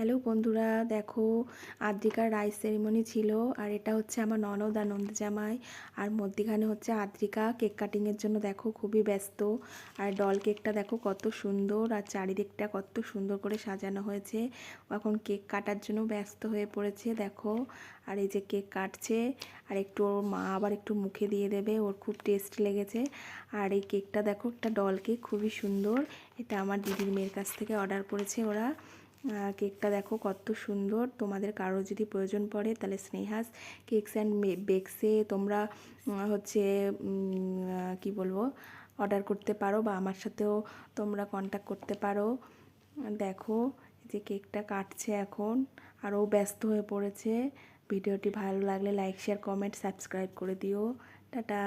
Hello বন্ধুরা, দেখো আদ্রিকার rice ceremony ছিল। আর এটা হচ্ছে আমার ননদ আর নন্দ জামাই। আর মধ্যিখানে হচ্ছে আদ্রিকা কেক কাটিংয়ের জন্য দেখো খুবই ব্যস্ত। আর ডল কেকটা দেখো কত সুন্দর, আর চারিদিকটা কত সুন্দর করে সাজানো হয়েছে। এখন কেক কাটার জন্য ব্যস্ত হয়ে পড়েছে দেখো। আর এই যে কেক কাটছে, আর একটু ওর মা আবার একটু মুখে দিয়ে দেবে, ওর খুব টেস্ট লেগেছে। আর এই কেকটা দেখো, একটা ডল কেক, খুবই সুন্দর। এটা আমার দিদির মেয়ের কাছ থেকে অর্ডার করেছে ওরা। কেকটা দেখো কত সুন্দর। তোমাদের কারো যদি প্রয়োজন পড়ে তাহলে স্নেহাস কেকস অ্যান্ড বেকসে তোমরা হচ্ছে কি বলবো, অর্ডার করতে পারো, বা আমার সাথেও তোমরা কন্ট্যাক্ট করতে পারো। দেখো যে কেকটা কাটছে এখন, আর ও ব্যস্ত হয়ে পড়েছে। ভিডিওটি ভালো লাগলে লাইক, শেয়ার, কমেন্ট, সাবস্ক্রাইব করে দিও। টাটা।